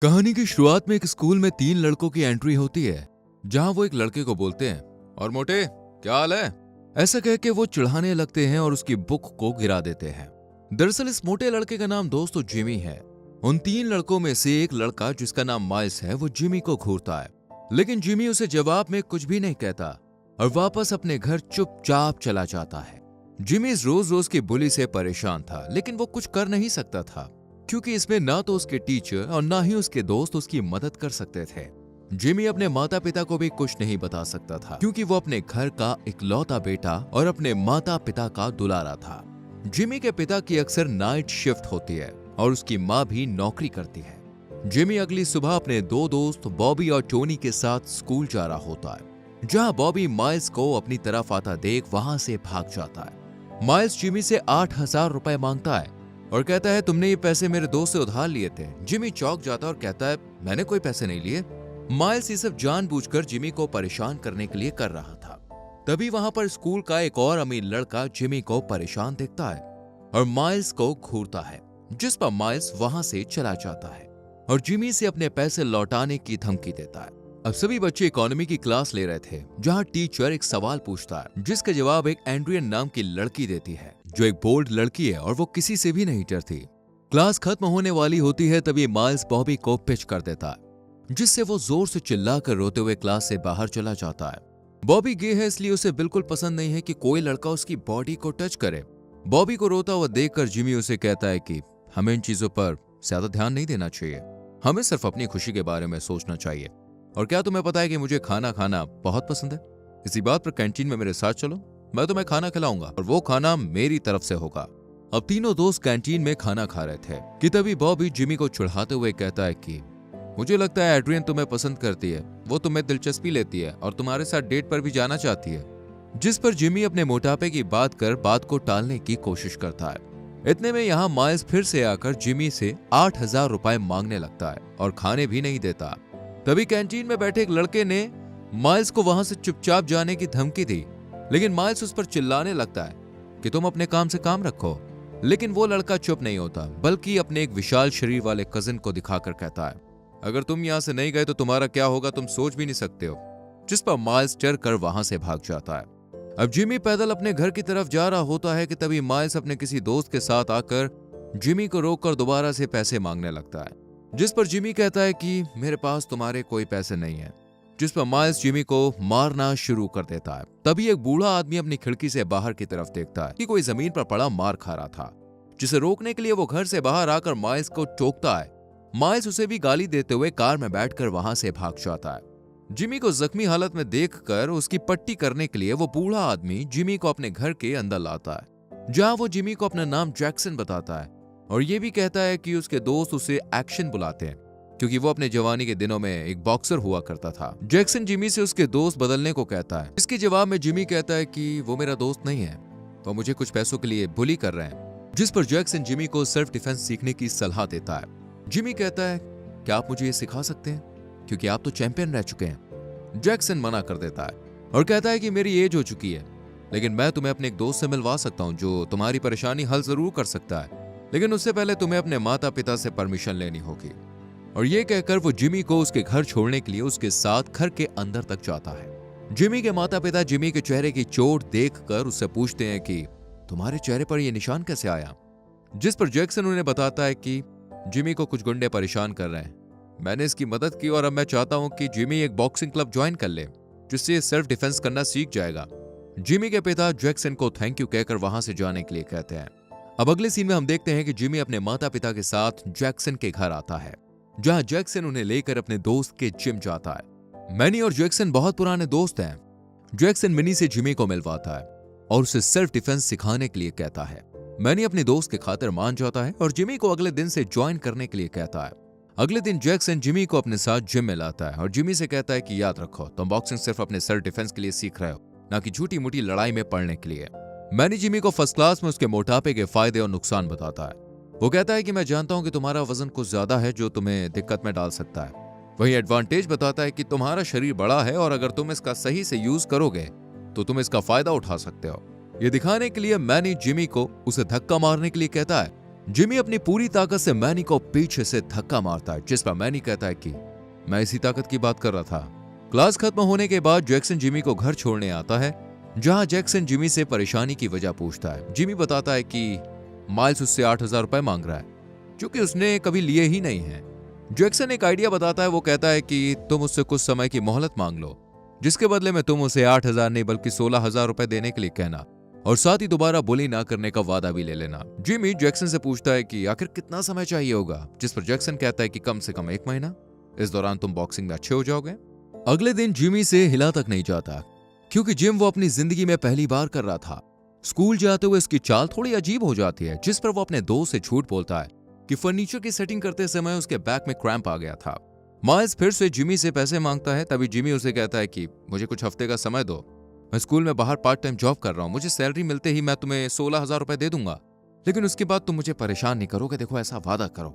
कहानी की शुरुआत में एक स्कूल में तीन लड़कों की एंट्री होती है, जहां वो एक लड़के को बोलते हैं, और मोटे क्या हाल है? ऐसा कह के वो चिढ़ाने लगते हैं और उसकी बुक को गिरा देते हैं। दरअसल इस मोटे लड़के का नाम दोस्तों जिमी है। उन तीन लड़कों में से एक लड़का जिसका नाम माइल्स है वो जिमी को घूरता है, लेकिन जिमी उसे जवाब में कुछ भी नहीं कहता और वापस अपने घर चुपचाप चला जाता है। जिमी रोज रोज की बुली से परेशान था, लेकिन वो कुछ कर नहीं सकता था क्योंकि इसमें ना तो उसके टीचर और ना ही उसके दोस्त उसकी मदद कर सकते थे। जिमी अपने माता पिता को भी कुछ नहीं बता सकता था क्योंकि वो अपने घर का इकलौता बेटा और अपने माता पिता का दुलारा था। जिमी के पिता की अक्सर नाइट शिफ्ट होती है और उसकी माँ भी नौकरी करती है। जिमी अगली सुबह अपने दो दोस्त बॉबी और टोनी के साथ स्कूल जा रहा होता है, जहाँ बॉबी माइल्स को अपनी तरफ आता देख वहां से भाग जाता है। माइल्स जिमी से 8,000 रुपए मांगता है और कहता है, तुमने ये पैसे मेरे दोस्त से उधार लिए थे। जिमी चौंक जाता है और कहता है, मैंने कोई पैसे नहीं लिए। माइल्स ये सब जानबूझकर जिमी को परेशान करने के लिए कर रहा था। तभी वहां पर स्कूल का एक और अमीर लड़का जिमी को परेशान देखता है और माइल्स को घूरता है, जिस पर माइल्स वहां से चला जाता है और जिमी से अपने पैसे लौटाने की धमकी देता है। अब सभी बच्चे इकोनॉमी की क्लास ले रहे थे, जहां टीचर एक सवाल पूछता है जिसका जवाब एक एंड्रियन नाम की लड़की देती है, जो एक बोल्ड लड़की है और वो किसी से भी नहीं डरती। क्लास खत्म होने वाली होती है तभी माइल्स बॉबी को पिच कर देता है, जिससे वो जोर से चिल्लाकर रोते हुए क्लास से बाहर चला जाता है। बॉबी गे है, इसलिए उसे बिल्कुल पसंद नहीं है कि कोई लड़का उसकी बॉडी को टच करे। बॉबी को रोता हुआ देखकर जिमी उसे कहता है कि हमें इन चीजों पर ज्यादा ध्यान नहीं देना चाहिए, हमें सिर्फ अपनी खुशी के बारे में सोचना चाहिए। और क्या तुम्हें पता है कि मुझे खाना खाना बहुत पसंद है? इसी बात पर कैंटीन में मेरे साथ चलो, मैं तुम्हें खाना खिलाऊंगा और वो खाना मेरी तरफ से होगा। अब तीनों दोस्त कैंटीन में खाना खा रहे थे कि तभी बॉबी जिमी को चिढ़ाते हुए कहता है कि मुझे लगता है एड्रियन तुम्हें पसंद करती है, वो तुम्हें दिलचस्पी लेती है और तुम्हारे साथ डेट पर भी जाना चाहती है। जिस पर जिमी अपने मोटापे की बात कर बात को टालने की कोशिश करता है। इतने में यहाँ माइल्स फिर से आकर जिमी से 8,000 रुपए मांगने लगता है और खाने भी नहीं देता। तभी कैंटीन में बैठे एक लड़के ने माइल्स को वहां से चुपचाप जाने की धमकी दी, लेकिन माइल्स उस पर चिल्लाने लगता है कि तुम अपने काम से काम रखो। लेकिन वो लड़का चुप नहीं होता, बल्कि अपने एक विशाल शरीर वाले कजिन को दिखाकर कहता है, अगर तुम यहां से नहीं गए तो तुम्हारा क्या होगा तुम सोच भी नहीं सकते हो। जिस पर माइल्स डर कर वहां से भाग जाता है। अब जिमी पैदल अपने घर की तरफ जा रहा होता है कि तभी माइल्स अपने किसी दोस्त के साथ आकर जिमी को रोककर दोबारा से पैसे मांगने लगता है, जिस पर जिमी कहता है कि मेरे पास तुम्हारे कोई पैसे नहीं है। जिस पर माइल्स जिमी को मारना शुरू कर देता है। तभी एक बूढ़ा आदमी अपनी खिड़की से बाहर की तरफ देखता है कि कोई जमीन पर पड़ा मार खा रहा था, जिसे रोकने के लिए वो घर से बाहर आकर माइल्स को टोकता है। माइल्स उसे भी गाली देते हुए कार में बैठकर वहां से भाग जाता है। जिमी को जख्मी हालत में देखकर उसकी पट्टी करने के लिए वो बूढ़ा आदमी जिमी को अपने घर के अंदर लाता है, जहां वो जिमी को अपना नाम जैक्सन बताता है और ये भी कहता है कि उसके दोस्त उसे एक्शन बुलाते हैं क्योंकि वो अपने जवानी के दिनों में एक बॉक्सर हुआ करता था। जैक्सन जिमी से उसके दोस्त बदलने को कहता है। इसके जवाब में जिमी कहता है कि वो मेरा दोस्त नहीं है, वो मुझे कुछ पैसों के लिए बुली कर रहे हैं। जिस पर जैक्सन जिमी को सेल्फ डिफेंस सीखने की सलाह देता है। जिमी कहता है, क्या आप मुझे ये सिखा सकते हैं, क्योंकि आप तो चैंपियन रह चुके हैं। जैक्सन मना कर देता है और कहता है कि मेरी एज हो चुकी है, लेकिन मैं तुम्हें अपने एक दोस्त से मिलवा सकता हूँ जो तुम्हारी परेशानी हल जरूर कर सकता है, लेकिन उससे पहले तुम्हें अपने माता पिता से परमिशन लेनी होगी। और ये कहकर वो जिमी को उसके घर छोड़ने के लिए उसके साथ घर के अंदर तक जाता है। जिमी के माता पिता जिमी के चेहरे की चोट देखकर उससे पूछते हैं कि तुम्हारे चेहरे पर यह निशान कैसे आया? जिस पर जैक्सन उन्हें बताता है कि जिमी को कुछ गुंडे परेशान कर रहे हैं, मैंने इसकी मदद की और अब मैं चाहता हूं कि जिमी एक बॉक्सिंग क्लब ज्वाइन कर ले, जिससे ये सेल्फ डिफेंस करना सीख जाएगा। जिमी के पिता जैक्सन को थैंक यू कहकर वहां से जाने के लिए कहते हैं। अब अगले सीन में हम देखते हैं कि जिमी अपने माता पिता के साथ जैक्सन के घर आता है, जहां जैक्सन उन्हें लेकर अपने दोस्त के जिम जाता है। मैनी और जैक्सन बहुत पुराने दोस्त हैं। जैक्सन मिनी से जिमी को मिलवाता है और उसे सेल्फ डिफेंस सिखाने के लिए कहता है। मैनी अपने दोस्त के खातिर मान जाता है और जिमी को अगले दिन से ज्वाइन करने के लिए कहता है। अगले दिन जैक्सन जिमी को अपने साथ जिम में लाता है और जिमी से कहता है कि याद रखो, तुम बॉक्सिंग सिर्फ अपने सेल्फ डिफेंस के लिए सीख रहे हो, ना कि झूठी मूठी लड़ाई में पड़ने के लिए। मैनी जिमी को फर्स्ट क्लास में उसके मोटापे के फायदे और नुकसान बताता है। वो कहता है कि मैं जानता हूं कि तुम्हारा वजन कुछ ज्यादा है जो तुम्हें दिक्कत में डाल सकता है। वहीं एडवांटेज बताता है कि तुम्हारा शरीर बड़ा है और अगर तुम इसका सही से यूज करोगे तो तुम इसका फायदा उठा सकते हो। ये दिखाने के लिए मैनी जिमी को उसे धक्का मारने के लिए कहता है जिमी अपनी पूरी ताकत से मैनी को पीछे से धक्का मारता है, जिस पर मैनी कहता है कि मैं इसी ताकत की बात कर रहा था। क्लास खत्म होने के बाद जैक्सन जिमी को घर छोड़ने आता है, जहां जैक्सन जिमी से परेशानी की वजह पूछता है। जिमी बताता है कि माइल्स उससे 8,000 रुपए मांग रहा है, जो कि उसने कभी लिए ही नहीं है। जैक्सन एक आइडिया बताता है। वो कहता है कि तुम उससे कुछ समय की मोहलत मांग लो, जिसके बदले में तुम उसे 8,000 नहीं बल्कि 16,000 रुपए देने के लिए कहना, और साथ ही दोबारा बुली ना करने का वादा भी ले लेना। जिमी जैक्सन से पूछता है कि आखिर कितना समय चाहिए होगा, जिस पर जैक्सन कहता है कि कम से कम 1 महीना। इस दौरान तुम बॉक्सिंग में अच्छे हो जाओगे। अगले दिन जिमी से हिला तक नहीं जाता, क्योंकि जिम वो अपनी जिंदगी में पहली बार कर रहा था। स्कूल जाते हुए इसकी चाल थोड़ी अजीब हो जाती है, जिस पर वो अपने दोस्त से झूठ बोलता है कि फर्नीचर की सेटिंग करते समय उसके बैक में क्रैम्प आ गया था। माइल्स फिर से जिमी से पैसे मांगता है। तभी जिमी उसे कहता है कि मुझे कुछ हफ्ते का समय दो, मैं स्कूल में बाहर पार्ट टाइम जॉब कर रहा हूँ, मुझे सैलरी मिलते ही मैं तुम्हें 16,000 रुपए दे दूंगा, लेकिन उसके बाद तुम मुझे परेशान नहीं करोगे, देखो ऐसा वादा करो।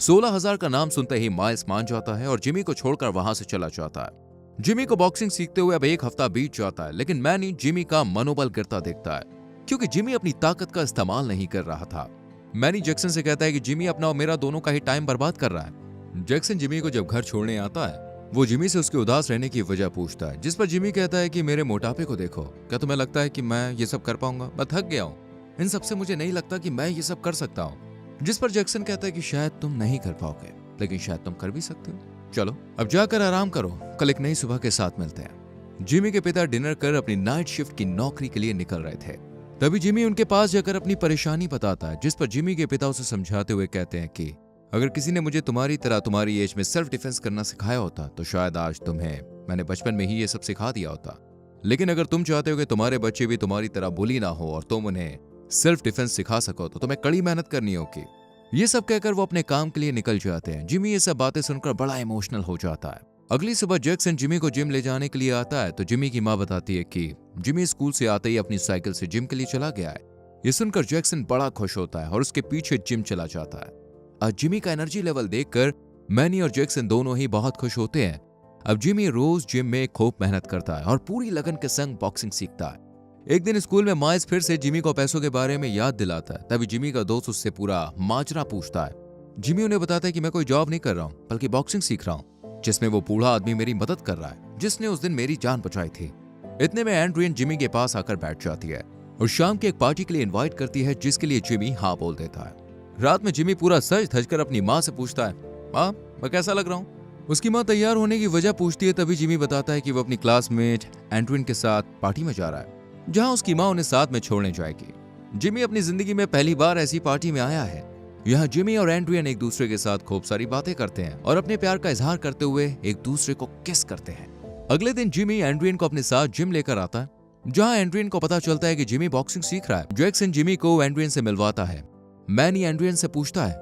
16,000 का नाम सुनते ही माइल्स मान जाता है और जिमी को छोड़कर वहां से चला जाता है। जिमी को बॉक्सिंग सीखते हुए अब 1 हफ्ता बीत जाता है, लेकिन मैनी जिमी का मनोबल गिरता देखता है, क्योंकि जिमी अपनी ताकत का इस्तेमाल नहीं कर रहा था। मैनी जैक्सन से कहता है कि जिमी अपना और मेरा दोनों का ही टाइम बर्बाद कर रहा है। जैक्सन जिमी को जब घर छोड़ने आता है, वो जिमी से उसके उदास रहने की वजह पूछता है, जिस पर जिमी कहता है कि मेरे मोटापे को देखो, क्या तुम्हें लगता है कि मैं ये सब कर पाऊंगा? मैं थक गया हूँ, इन सबसे मुझे नहीं लगता कि मैं ये सब कर सकता हूँ। जिस पर जैक्सन कहता है कि शायद तुम नहीं कर पाओगे, लेकिन शायद तुम कर भी सकते हो। चलो अब जाकर आराम करो, कल एक नई सुबह के साथ मिलते हैं। जिमी के पिता डिनर कर अपनी नाइट शिफ्ट की नौकरी के लिए निकल रहे थे। तभी जिमी उनके पास जाकर अपनी परेशानी बताता है, जिस पर जिमी के पिता उसे समझाते हुए कहते हैं कि अगर किसी ने मुझे तुम्हारी तरह तुम्हारी एज में सेल्फ डिफेंस करना सिखाया होता तो शायद आज मैंने बचपन में ही ये सब सिखा दिया होता। लेकिन अगर तुम चाहते हो कि तुम्हारे बच्चे भी तुम्हारी तरह बुली ना हो और तुम उन्हें सेल्फ डिफेंस सिखा सको, तो तुम्हें कड़ी मेहनत करनी होगी। ये सब कहकर वो अपने काम के लिए निकल जाते हैं। जिमी ये सब बातें सुनकर बड़ा इमोशनल हो जाता है। अगली सुबह जैक्सन जिमी को जिम ले जाने के लिए आता है, तो जिमी की माँ बताती है कि जिमी स्कूल से आते ही अपनी साइकिल से जिम के लिए चला गया है। ये सुनकर जैक्सन बड़ा खुश होता है और उसके पीछे जिम चला जाता है। आज जिमी का एनर्जी लेवल देखकर मैनी और जैक्सन दोनों ही बहुत खुश होते हैं। अब जिमी रोज जिम में खूब मेहनत करता है और पूरी लगन के संग बॉक्सिंग सीखता है। एक दिन स्कूल में माइल्स फिर से जिमी को पैसों के बारे में याद दिलाता है। तभी जिमी का दोस्त उससे पूरा माजरा पूछता है। जिमी उन्हें बताता है कि मैं कोई जॉब नहीं कर रहा हूँ, बल्कि बॉक्सिंग सीख रहा हूँ, जिसमें वो बूढ़ा आदमी मेरी मदद कर रहा है, जिसने उस दिन मेरी जान बचाई थी। इतने में एंड्रियन जिमी के पास आकर बैठ जाती है और शाम की एक पार्टी के लिए इन्वाइट करती है, जिसके लिए जिमी हाँ बोल देता है। रात में जिमी पूरा सज धज कर अपनी माँ से पूछता है, माँ मैं कैसा लग रहा हूँ? उसकी माँ तैयार होने की वजह पूछती है। तभी जिमी बताता है कि वो अपनी क्लासमेट एंड्रियन के साथ पार्टी में जा रहा है, जहाँ उसकी माँ उन्हें साथ में छोड़ने जाएगी। जिमी अपनी जिंदगी में पहली बार ऐसी पार्टी में आया है। यहाँ जिमी और एंड्रियन एक दूसरे के साथ खूब सारी बातें करते हैं और अपने प्यार का इजहार करते हुए एक दूसरे को किस करते हैं। अगले दिन जिमी एंड्रियन को अपने साथ जिम लेकर आता है, जहाँ एंड्रियन को पता चलता है कि जिमी बॉक्सिंग सीख रहा है। जैक्सन जिमी को एंड्रियन से मिलवाता है। मैनी एंड्रियन से पूछता है,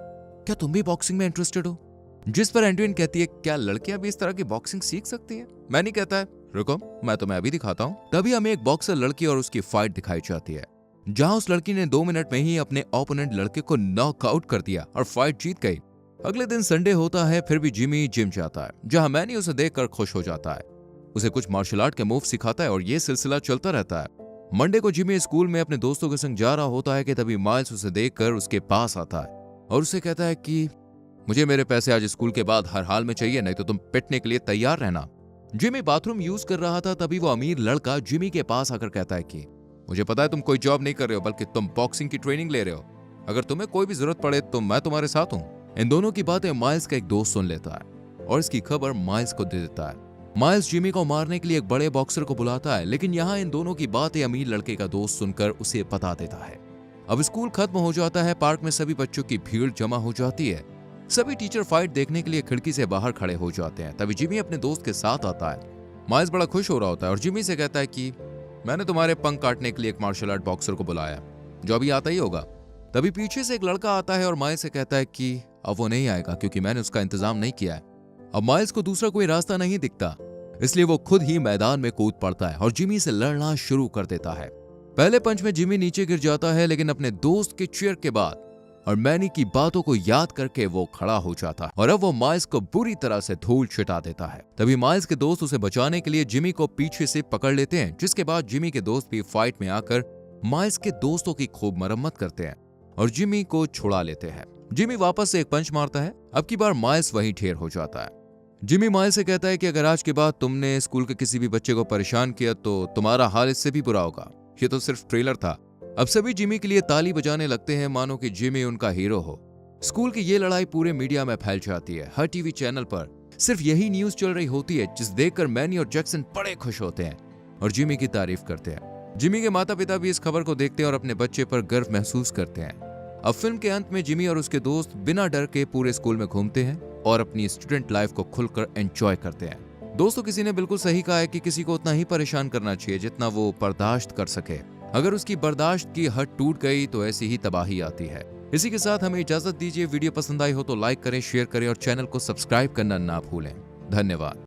क्या तुम भी बॉक्सिंग में इंटरेस्टेड हो? जिस पर एंड्रियन कहती है, क्या लड़कियां भी इस तरह की बॉक्सिंग सीख सकती है? मैनी कहता है, रुको मैं तुम्हें अभी दिखाता हूँ। तभी हमें एक बॉक्सर लड़की और उसकी फाइट दिखाई जाती है, जहां उस लड़की ने 2 मिनट में ही अपने ओपोनेंट लड़के को नॉकआउट कर दिया और फाइट जीत गई। अगले दिन संडे होता है, फिर भी जिमी जिम जाता है, जहां मैनी उसे देखकर खुश हो जाता है। उसे कुछ मार्शल आर्ट के मूव सिखाता है और ये सिलसिला चलता रहता है। मंडे को जिमी स्कूल में अपने दोस्तों के संग जा रहा होता है कि तभी माइल्स उसे देखकर उसके पास आता है और उसे कहता है कि मुझे मेरे पैसे आज स्कूल के बाद हर हाल में चाहिए, नहीं तो तुम पिटने के लिए तैयार रहना। जिमी बाथरूम यूज कर रहा था, तभी वो अमीर लड़का जिमी के पास आकर कहता है कि मुझे पता है तुम कोई जॉब नहीं कर रहे हो, बल्कि तुम बॉक्सिंग की ट्रेनिंग ले रहे हो। अगर तुम्हें कोई भी जरूरत पड़े तो मैं तुम्हारे साथ हूँ। इन दोनों की बातें माइल्स का एक दोस्त सुन लेता है और इसकी खबर माइल्स को दे देता है। माइल्स जिमी को मारने के लिए एक बड़े बॉक्सर को बुलाता है, लेकिन यहाँ इन दोनों की बातें अमीर लड़के का दोस्त सुनकर उसे बता देता है। अब स्कूल खत्म हो जाता है। पार्क में सभी बच्चों की भीड़ जमा हो जाती है। सभी टीचर फाइट देखने के लिए खिड़की से बाहर खड़े हो जाते हैं। तभी जिमी अपने दोस्त के साथ आता है। माइल्स बड़ा खुश हो रहा होता है और जिमी से कहता है कि मैंने तुम्हारे पंख काटने के लिए एक मार्शल आर्ट बॉक्सर को बुलाया, जो अभी आता ही होगा। तभी पीछे से एक लड़का आता है और माइल्स से कहता है कि अब वो नहीं आएगा, क्योंकि मैंने उसका इंतजाम नहीं किया है। अब माइल्स को दूसरा कोई रास्ता नहीं दिखता, इसलिए वो खुद ही मैदान में कूद पड़ता है और जिमी से लड़ना शुरू कर देता है। पहले पंच में जिमी नीचे गिर जाता है, लेकिन अपने दोस्त के चीयर के बाद और मैनी की बातों को याद करके वो खड़ा हो जाता है और अब वो माइल्स को बुरी तरह से धूल छिटा देता है। तभी माइल्स के दोस्त उसे बचाने के लिए जिमी को पीछे से पकड़ लेते हैं, जिसके बाद जिमी के दोस्त भी फाइट में आकर माइल्स के दोस्तों की खूब मरम्मत करते हैं और जिमी को छुड़ा लेते हैं। जिमी वापस से एक पंच मारता है। अब की बार माइल्स वहीं ढेर हो जाता है। जिमी माइल्स से कहता है कि अगर आज के बाद तुमने स्कूल के किसी भी बच्चे को परेशान किया तो तुम्हारा हाल इससे भी बुरा होगा। ये तो सिर्फ ट्रेलर था। अब सभी जिमी के लिए ताली बजाने लगते हैं, मानो कि जिमी उनका हीरो हो। स्कूल की ये लड़ाई पूरे मीडिया में फैल जाती है। हर टीवी चैनल पर सिर्फ यही न्यूज चल रही होती है, जिस देखकर मैनी और जैक्सन बड़े खुश होते हैं और जिमी की तारीफ करते हैं। जिमी के माता पिता भी इस खबर को देखते हैं और अपने बच्चे पर गर्व महसूस करते हैं। अब फिल्म के अंत में जिमी और उसके दोस्त बिना डर के पूरे स्कूल में घूमते हैं और अपनी स्टूडेंट लाइफ को खुलकर एंजॉय करते हैं। दोस्तों, किसी ने बिल्कुल सही कहा है कि किसी को उतना ही परेशान करना चाहिए जितना वो बर्दाश्त कर सके। अगर उसकी बर्दाश्त की हद टूट गई तो ऐसी ही तबाही आती है। इसी के साथ हमें इजाजत दीजिए। वीडियो पसंद आई हो तो लाइक करें, शेयर करें और चैनल को सब्सक्राइब करना ना भूलें। धन्यवाद।